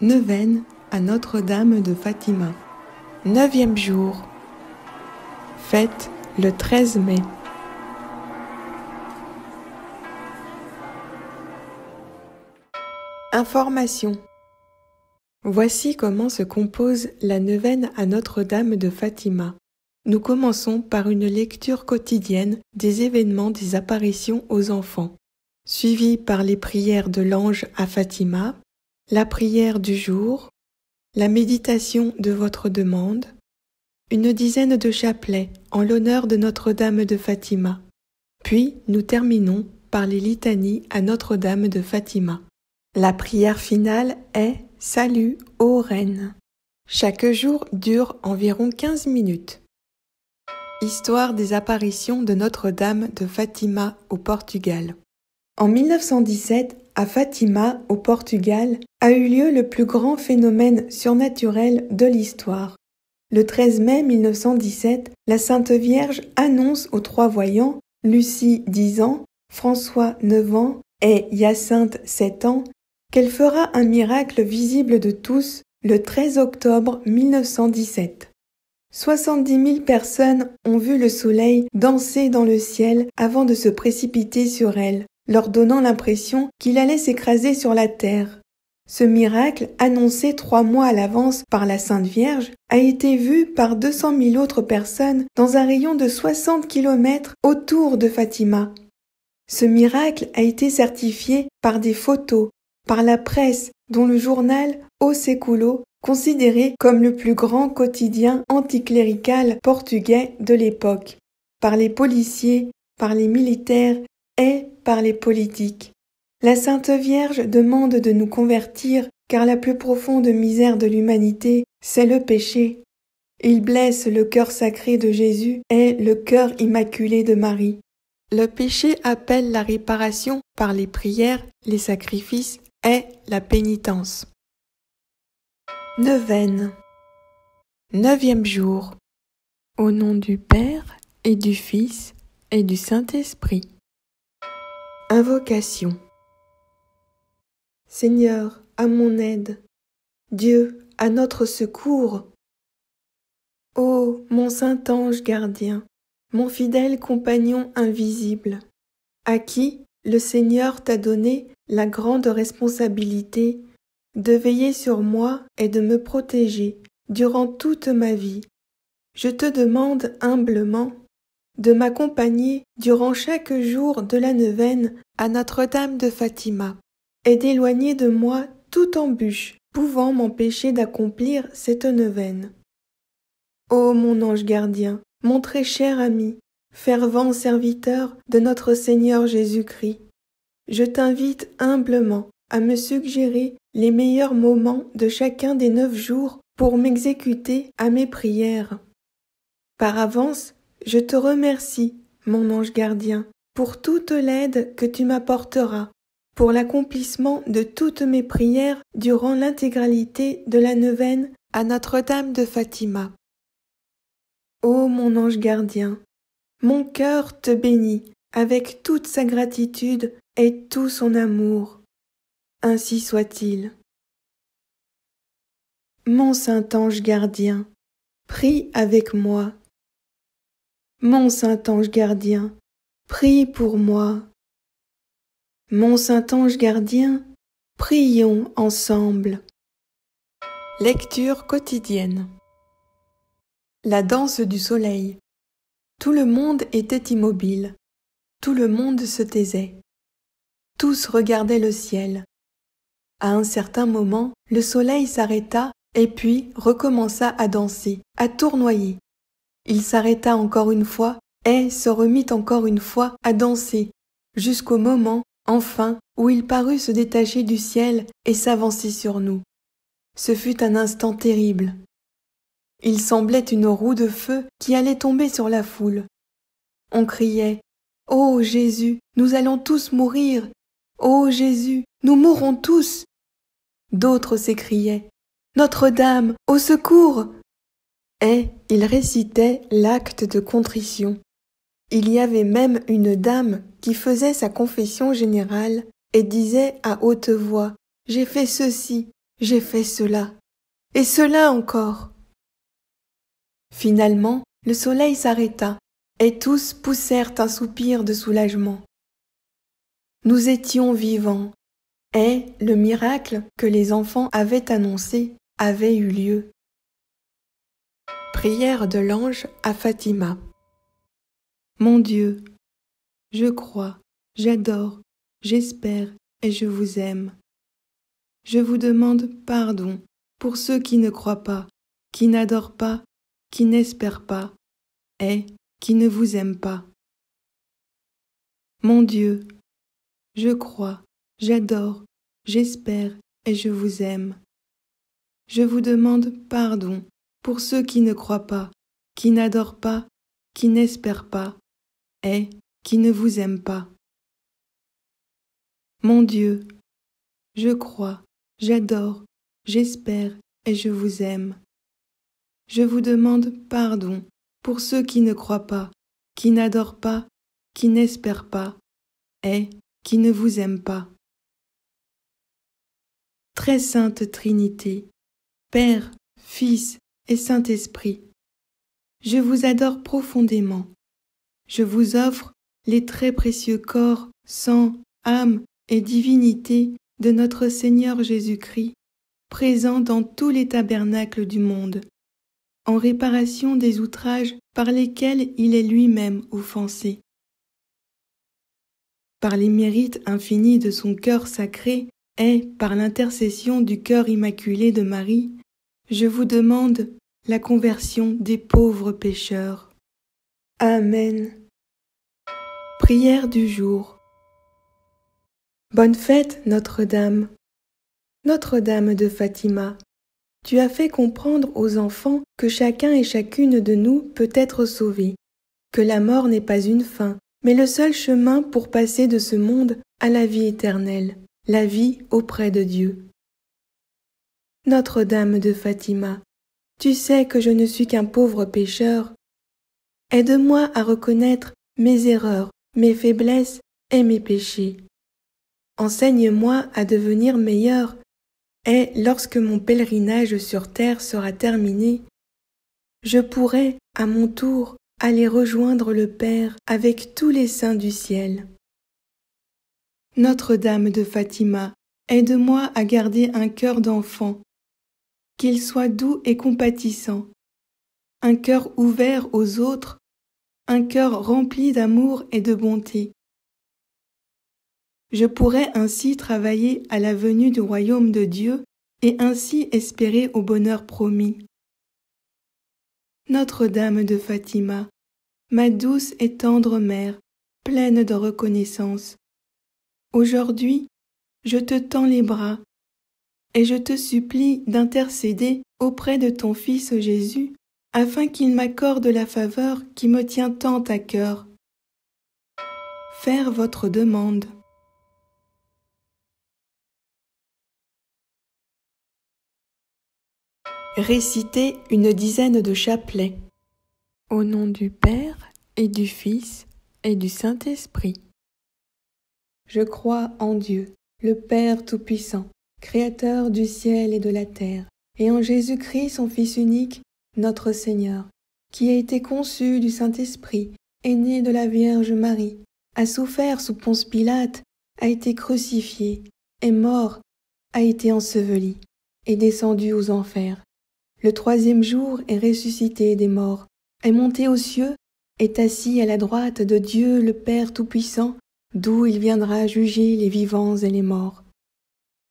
Neuvaine à Notre-Dame de Fatima. 9e jour. Fête le 13 mai. Information. Voici comment se compose la neuvaine à Notre-Dame de Fatima. Nous commençons par une lecture quotidienne des événements des apparitions aux enfants, suivie par les prières de l'ange à Fatima, la prière du jour, la méditation de votre demande, une dizaine de chapelets en l'honneur de Notre-Dame de Fatima. Puis nous terminons par les litanies à Notre-Dame de Fatima. La prière finale est « Salut, ô Reine ». Chaque jour dure environ 15 minutes. Histoire des apparitions de Notre-Dame de Fatima au Portugal. En 1917, à Fatima, au Portugal, a eu lieu le plus grand phénomène surnaturel de l'histoire. Le 13 mai 1917, la Sainte Vierge annonce aux trois voyants, Lucie 10 ans, François 9 ans et Hyacinthe 7 ans, qu'elle fera un miracle visible de tous le 13 octobre 1917. 70 000 personnes ont vu le soleil danser dans le ciel avant de se précipiter sur elle, leur donnant l'impression qu'il allait s'écraser sur la terre. Ce miracle, annoncé 3 mois à l'avance par la Sainte Vierge, a été vu par 200 000 autres personnes dans un rayon de 60 km autour de Fatima. Ce miracle a été certifié par des photos, par la presse, dont le journal O Século, considéré comme le plus grand quotidien anticlérical portugais de l'époque, par les policiers, par les militaires et par les politiques. La Sainte Vierge demande de nous convertir car la plus profonde misère de l'humanité, c'est le péché. Il blesse le cœur sacré de Jésus et le cœur immaculé de Marie. Le péché appelle la réparation par les prières, les sacrifices et la pénitence. Neuvaine. 9e jour. Au nom du Père et du Fils et du Saint-Esprit. Invocation. Seigneur, à mon aide. Dieu, à notre secours. Ô mon saint ange gardien, mon fidèle compagnon invisible, à qui le Seigneur t'a donné la grande responsabilité de veiller sur moi et de me protéger durant toute ma vie. Je te demande humblement de m'accompagner durant chaque jour de la neuvaine à Notre-Dame de Fatima et d'éloigner de moi toute embûche pouvant m'empêcher d'accomplir cette neuvaine. Ô mon ange gardien, mon très cher ami, fervent serviteur de notre Seigneur Jésus-Christ, je t'invite humblement à me suggérer les meilleurs moments de chacun des 9 jours pour m'exécuter à mes prières. Par avance, je te remercie, mon ange gardien, pour toute l'aide que tu m'apporteras, pour l'accomplissement de toutes mes prières durant l'intégralité de la neuvaine à Notre-Dame de Fatima. Ô mon ange gardien, mon cœur te bénit avec toute sa gratitude et tout son amour. Ainsi soit-il. Mon saint ange gardien, prie avec moi. Mon saint ange gardien, prie pour moi. Mon saint ange gardien, prions ensemble. Lecture quotidienne. La danse du soleil. Tout le monde était immobile. Tout le monde se taisait. Tous regardaient le ciel. À un certain moment, le soleil s'arrêta et puis recommença à danser, à tournoyer. Il s'arrêta encore une fois et se remit encore une fois à danser, jusqu'au moment, enfin, où il parut se détacher du ciel et s'avancer sur nous. Ce fut un instant terrible. Il semblait une roue de feu qui allait tomber sur la foule. On criait « Ô Jésus, nous allons tous mourir ! Ô Jésus, nous mourrons tous !» D'autres s'écriaient « Notre-Dame, au secours !» Et ils récitaient l'acte de contrition. Il y avait même une dame qui faisait sa confession générale et disait à haute voix « J'ai fait ceci, j'ai fait cela, et cela encore. Finalement, le soleil s'arrêta, et tous poussèrent un soupir de soulagement. Nous étions vivants, et le miracle que les enfants avaient annoncé avait eu lieu. Prière de l'ange à Fatima. Mon Dieu, je crois, j'adore, j'espère et je vous aime. Je vous demande pardon pour ceux qui ne croient pas, qui n'adorent pas, qui n'espèrent pas et qui ne vous aiment pas. Mon Dieu, je crois, j'adore, j'espère et je vous aime. Je vous demande pardon pour ceux qui ne croient pas, qui n'adorent pas, qui n'espèrent pas et qui ne vous aiment pas. Mon Dieu, je crois, j'adore, j'espère et je vous aime. Je vous demande pardon pour ceux qui ne croient pas, qui n'adorent pas, qui n'espèrent pas et qui ne vous aiment pas. Très sainte Trinité, Père, Fils et Saint-Esprit, je vous adore profondément. Je vous offre les très précieux corps, sang, âme et divinité de notre Seigneur Jésus-Christ, présent dans tous les tabernacles du monde, en réparation des outrages par lesquels il est lui-même offensé. Par les mérites infinis de son cœur sacré et par l'intercession du cœur immaculé de Marie, je vous demande la conversion des pauvres pécheurs. Amen. Prière du jour. Bonne fête, Notre-Dame. Notre-Dame de Fatima, tu as fait comprendre aux enfants que chacun et chacune de nous peut être sauvé, que la mort n'est pas une fin, mais le seul chemin pour passer de ce monde à la vie éternelle, la vie auprès de Dieu. Notre-Dame de Fatima, tu sais que je ne suis qu'un pauvre pécheur. Aide-moi à reconnaître mes erreurs, mes faiblesses et mes péchés. Enseigne-moi à devenir meilleur, et lorsque mon pèlerinage sur terre sera terminé, je pourrai, à mon tour, aller rejoindre le Père avec tous les saints du ciel. Notre-Dame de Fatima, aide-moi à garder un cœur d'enfant, qu'il soit doux et compatissant, un cœur ouvert aux autres, un cœur rempli d'amour et de bonté. Je pourrais ainsi travailler à la venue du royaume de Dieu et ainsi espérer au bonheur promis. Notre-Dame de Fatima, ma douce et tendre mère, pleine de reconnaissance, aujourd'hui, je te tends les bras et je te supplie d'intercéder auprès de ton Fils Jésus afin qu'il m'accorde la faveur qui me tient tant à cœur. Faire votre demande. Réciter une dizaine de chapelets. Au nom du Père et du Fils et du Saint-Esprit. Je crois en Dieu, le Père Tout-Puissant, Créateur du ciel et de la terre, et en Jésus-Christ, son Fils unique, notre Seigneur, qui a été conçu du Saint-Esprit, est né de la Vierge Marie, a souffert sous Ponce Pilate, a été crucifié, est mort, a été enseveli, est descendu aux enfers. Le troisième jour est ressuscité des morts, est monté aux cieux, est assis à la droite de Dieu le Père Tout-Puissant, d'où il viendra juger les vivants et les morts.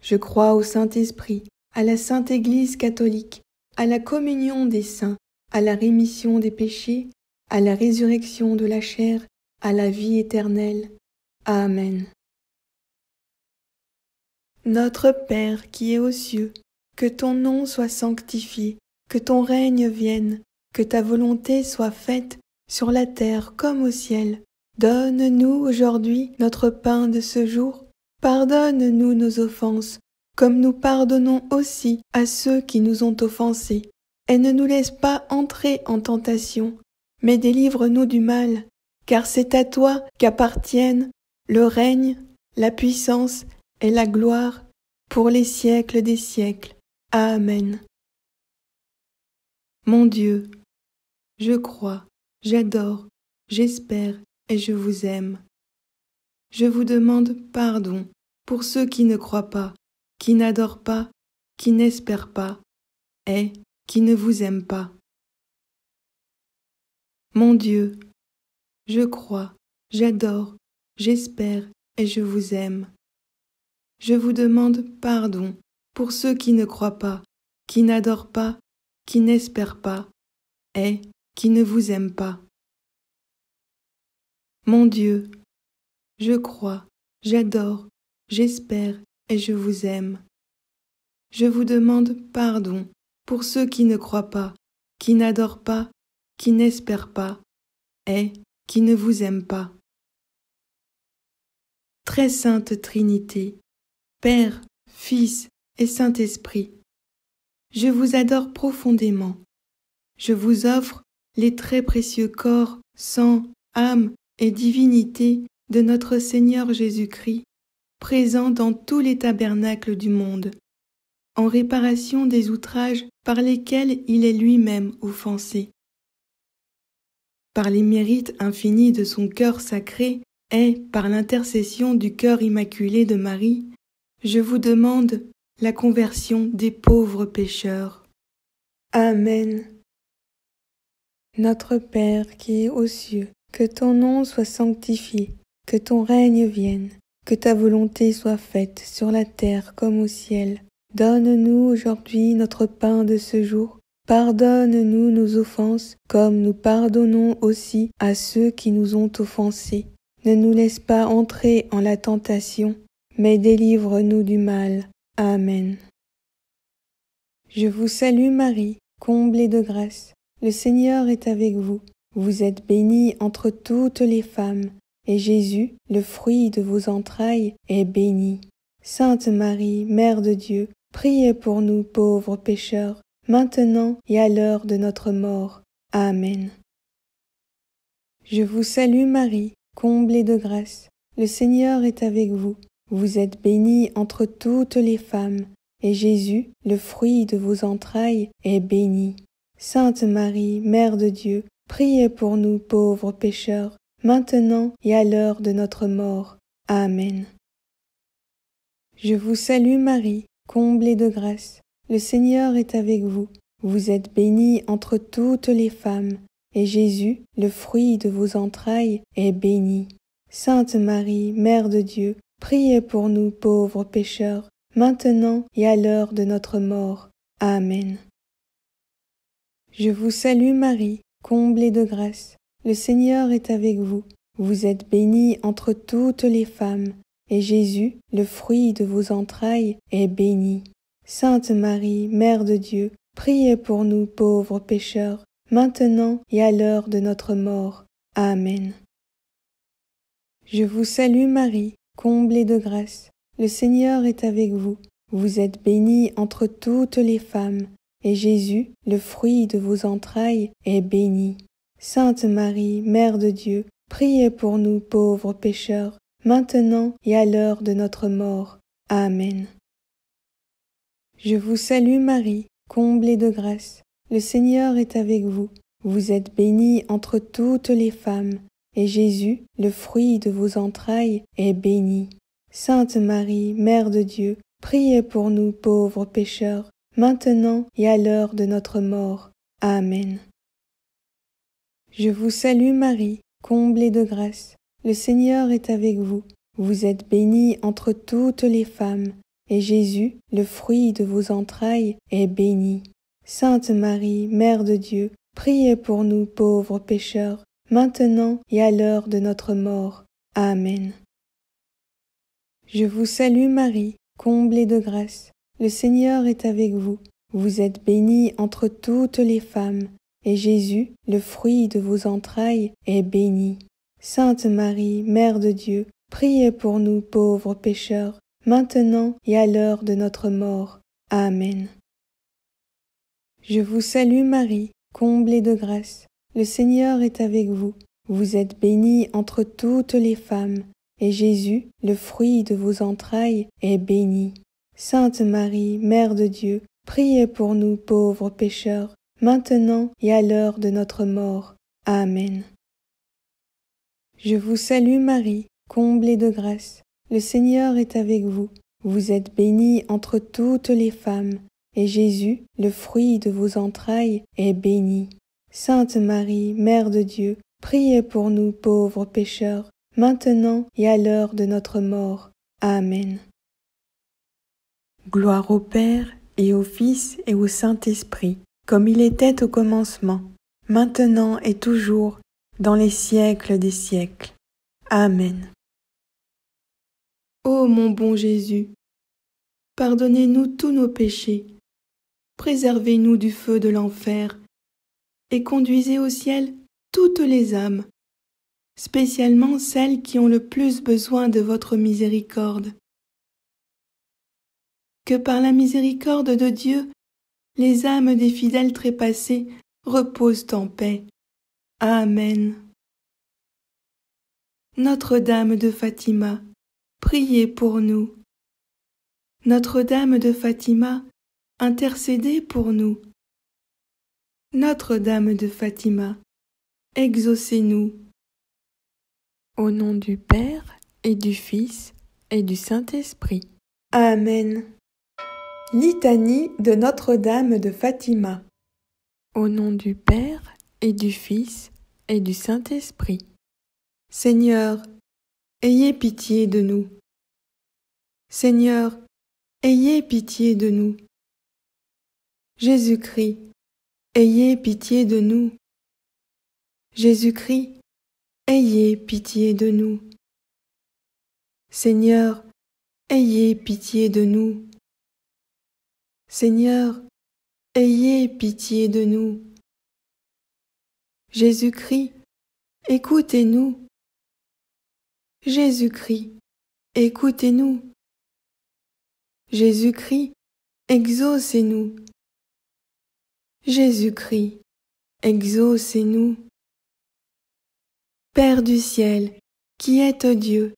Je crois au Saint-Esprit, à la Sainte Église catholique, à la communion des saints, à la rémission des péchés, à la résurrection de la chair, à la vie éternelle. Amen. Notre Père qui es aux cieux, que ton nom soit sanctifié, que ton règne vienne, que ta volonté soit faite sur la terre comme au ciel. Donne-nous aujourd'hui notre pain de ce jour. Pardonne-nous nos offenses, comme nous pardonnons aussi à ceux qui nous ont offensés. Et ne nous laisse pas entrer en tentation, mais délivre-nous du mal, car c'est à toi qu'appartiennent le règne, la puissance et la gloire pour les siècles des siècles. Amen. Mon Dieu, je crois, j'adore, j'espère et je vous aime. Je vous demande pardon pour ceux qui ne croient pas, qui n'adorent pas, qui n'espèrent pas et qui ne vous aiment pas. Mon Dieu, je crois, j'adore, j'espère et je vous aime. Je vous demande pardon pour ceux qui ne croient pas, qui n'adorent pas, qui n'espèrent pas et qui ne vous aiment pas. Mon Dieu, je crois, j'adore, j'espère et je vous aime. Je vous demande pardon pour ceux qui ne croient pas, qui n'adorent pas, qui n'espèrent pas et qui ne vous aiment pas. Très sainte Trinité, Père, Fils et Saint-Esprit, je vous adore profondément. Je vous offre les très précieux corps, sang, âme et divinité de notre Seigneur Jésus-Christ, présent dans tous les tabernacles du monde, en réparation des outrages par lesquels il est lui-même offensé. Par les mérites infinis de son cœur sacré et par l'intercession du cœur immaculé de Marie, je vous demande la conversion des pauvres pécheurs. Amen. Notre Père qui es aux cieux, que ton nom soit sanctifié, que ton règne vienne, que ta volonté soit faite sur la terre comme au ciel. Donne-nous aujourd'hui notre pain de ce jour. Pardonne-nous nos offenses, comme nous pardonnons aussi à ceux qui nous ont offensés. Ne nous laisse pas entrer en la tentation, mais délivre-nous du mal. Amen. Je vous salue Marie, comblée de grâce. Le Seigneur est avec vous. Vous êtes bénie entre toutes les femmes, et Jésus, le fruit de vos entrailles, est béni. Sainte Marie, Mère de Dieu, priez pour nous pauvres pécheurs, maintenant et à l'heure de notre mort. Amen. Je vous salue Marie, comblée de grâce. Le Seigneur est avec vous. Vous êtes bénie entre toutes les femmes, et Jésus, le fruit de vos entrailles, est béni. Sainte Marie, Mère de Dieu, priez pour nous pauvres pécheurs, maintenant et à l'heure de notre mort. Amen. Je vous salue Marie, comblée de grâce. Le Seigneur est avec vous. Vous êtes bénie entre toutes les femmes, et Jésus, le fruit de vos entrailles, est béni. Sainte Marie, Mère de Dieu, priez pour nous pauvres pécheurs, maintenant et à l'heure de notre mort. Amen. Je vous salue Marie, comblée de grâce. Le Seigneur est avec vous. Vous êtes bénie entre toutes les femmes, et Jésus, le fruit de vos entrailles, est béni. Sainte Marie, Mère de Dieu, priez pour nous pauvres pécheurs, maintenant et à l'heure de notre mort. Amen. Je vous salue Marie, comblée de grâce. Le Seigneur est avec vous. Vous êtes bénie entre toutes les femmes, et Jésus, le fruit de vos entrailles, est béni. Sainte Marie, Mère de Dieu, priez pour nous pauvres pécheurs, maintenant et à l'heure de notre mort. Amen. Je vous salue Marie, comblée de grâce. Le Seigneur est avec vous. Vous êtes bénie entre toutes les femmes, et Jésus, le fruit de vos entrailles, est béni. Sainte Marie, Mère de Dieu, priez pour nous pauvres pécheurs, maintenant et à l'heure de notre mort. Amen. Je vous salue Marie, comblée de grâce. Le Seigneur est avec vous. Vous êtes bénie entre toutes les femmes, et Jésus, le fruit de vos entrailles, est béni. Sainte Marie, Mère de Dieu, priez pour nous pauvres pécheurs, maintenant et à l'heure de notre mort. Amen. Je vous salue Marie, comblée de grâce. Le Seigneur est avec vous. Vous êtes bénie entre toutes les femmes, et Jésus, le fruit de vos entrailles, est béni. Sainte Marie, Mère de Dieu, priez pour nous pauvres pécheurs, maintenant et à l'heure de notre mort. Amen. Je vous salue Marie, comblée de grâce. Le Seigneur est avec vous. Vous êtes bénie entre toutes les femmes, et Jésus, le fruit de vos entrailles, est béni. Sainte Marie, Mère de Dieu, priez pour nous pauvres pécheurs, maintenant et à l'heure de notre mort. Amen. Je vous salue Marie, comblée de grâce. Le Seigneur est avec vous. Vous êtes bénie entre toutes les femmes, et Jésus, le fruit de vos entrailles, est béni. Sainte Marie, Mère de Dieu, priez pour nous pauvres pécheurs, maintenant et à l'heure de notre mort. Amen. Gloire au Père, et au Fils, et au Saint-Esprit, comme il était au commencement, maintenant et toujours, dans les siècles des siècles. Amen. Ô mon bon Jésus, pardonnez-nous tous nos péchés, préservez-nous du feu de l'enfer, et conduisez au ciel toutes les âmes, spécialement celles qui ont le plus besoin de votre miséricorde. Que par la miséricorde de Dieu, les âmes des fidèles trépassés reposent en paix. Amen. Notre-Dame de Fatima, priez pour nous. Notre-Dame de Fatima, intercédez pour nous. Notre-Dame de Fatima, exaucez-nous. Au nom du Père et du Fils et du Saint-Esprit. Amen. Litanie de Notre-Dame de Fatima. Au nom du Père et du Fils et du Saint-Esprit. Seigneur, ayez pitié de nous. Seigneur, ayez pitié de nous. Jésus-Christ, ayez pitié de nous. Jésus-Christ, ayez pitié de nous. Seigneur, ayez pitié de nous. Seigneur, ayez pitié de nous. Jésus-Christ, écoutez-nous. Jésus-Christ, écoutez-nous. Jésus-Christ, exaucez-nous. Jésus-Christ, exaucez-nous. Père du ciel, qui êtes Dieu,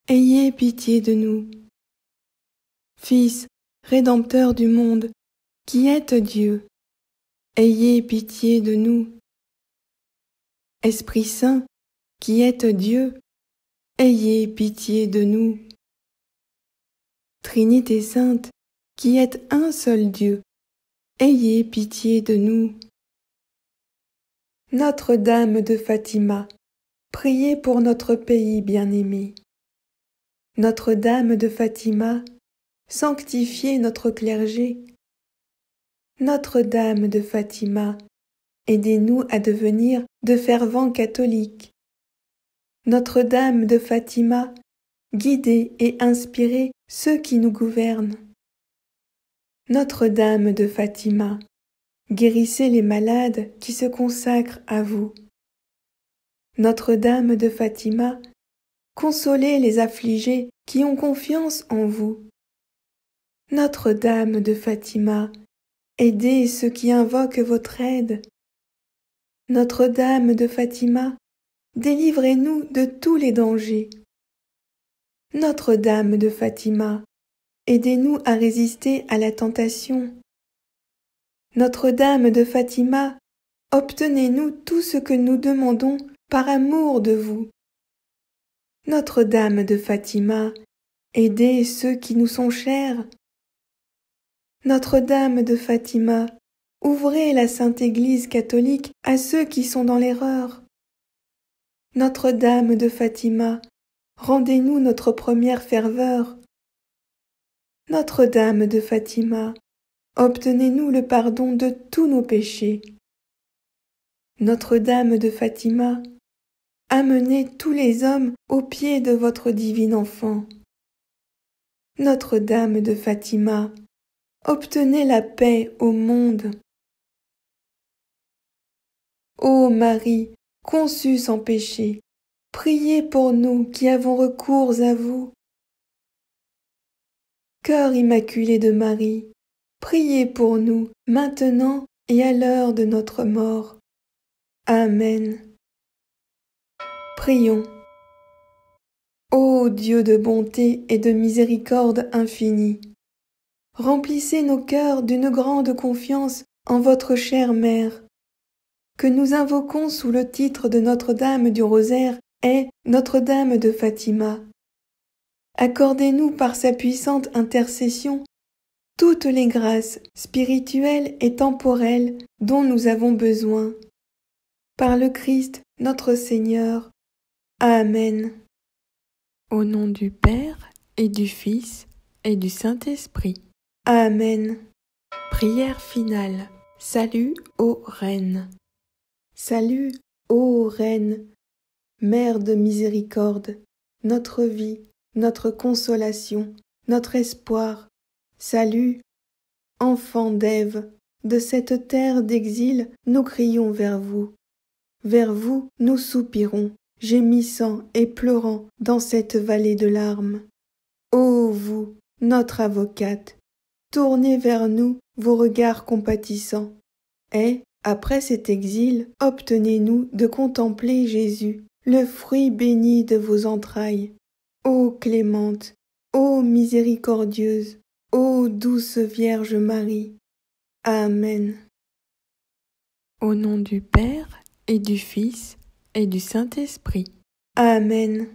ayez pitié de nous. Fils, Rédempteur du monde, qui êtes Dieu, ayez pitié de nous. Esprit Saint, qui êtes Dieu, ayez pitié de nous. Trinité Sainte, qui êtes un seul Dieu, ayez pitié de nous. Notre-Dame de Fatima, priez pour notre pays bien-aimé. Notre-Dame de Fatima, sanctifiez notre clergé. Notre-Dame de Fatima, aidez-nous à devenir de fervents catholiques. Notre-Dame de Fatima, guidez et inspirez ceux qui nous gouvernent. Notre-Dame de Fatima, guérissez les malades qui se consacrent à vous. Notre-Dame de Fatima, consolez les affligés qui ont confiance en vous. Notre-Dame de Fatima, aidez ceux qui invoquent votre aide. Notre-Dame de Fatima, délivrez-nous de tous les dangers. Notre-Dame de Fatima, aidez-nous à résister à la tentation. Notre-Dame de Fatima, obtenez-nous tout ce que nous demandons par amour de vous. Notre-Dame de Fatima, aidez ceux qui nous sont chers. Notre-Dame de Fatima, ouvrez la Sainte Église catholique à ceux qui sont dans l'erreur. Notre-Dame de Fatima, rendez-nous notre première ferveur. Notre-Dame de Fatima, obtenez-nous le pardon de tous nos péchés. Notre-Dame de Fatima, amenez tous les hommes aux pieds de votre divin enfant. Notre-Dame de Fatima, obtenez la paix au monde. Ô Marie, conçue sans péché, priez pour nous qui avons recours à vous. Cœur immaculé de Marie, priez pour nous maintenant et à l'heure de notre mort. Amen. Prions. Ô Dieu de bonté et de miséricorde infinie, remplissez nos cœurs d'une grande confiance en votre chère Mère, que nous invoquons sous le titre de Notre-Dame du Rosaire est Notre-Dame de Fatima. Accordez-nous par sa puissante intercession toutes les grâces spirituelles et temporelles dont nous avons besoin. Par le Christ notre Seigneur. Amen. Au nom du Père et du Fils et du Saint-Esprit. Amen. Prière finale. Salut, ô Reine. Salut, ô Reine, Mère de miséricorde, notre vie, notre consolation, notre espoir. Salut, enfant d'Ève, de cette terre d'exil, nous crions vers vous. Vers vous, nous soupirons, gémissant et pleurant dans cette vallée de larmes. Ô vous, notre avocate, tournez vers nous vos regards compatissants, et, après cet exil, obtenez-nous de contempler Jésus, le fruit béni de vos entrailles. Ô clémente, ô miséricordieuse, ô douce Vierge Marie. Amen. Au nom du Père et du Fils et du Saint-Esprit. Amen.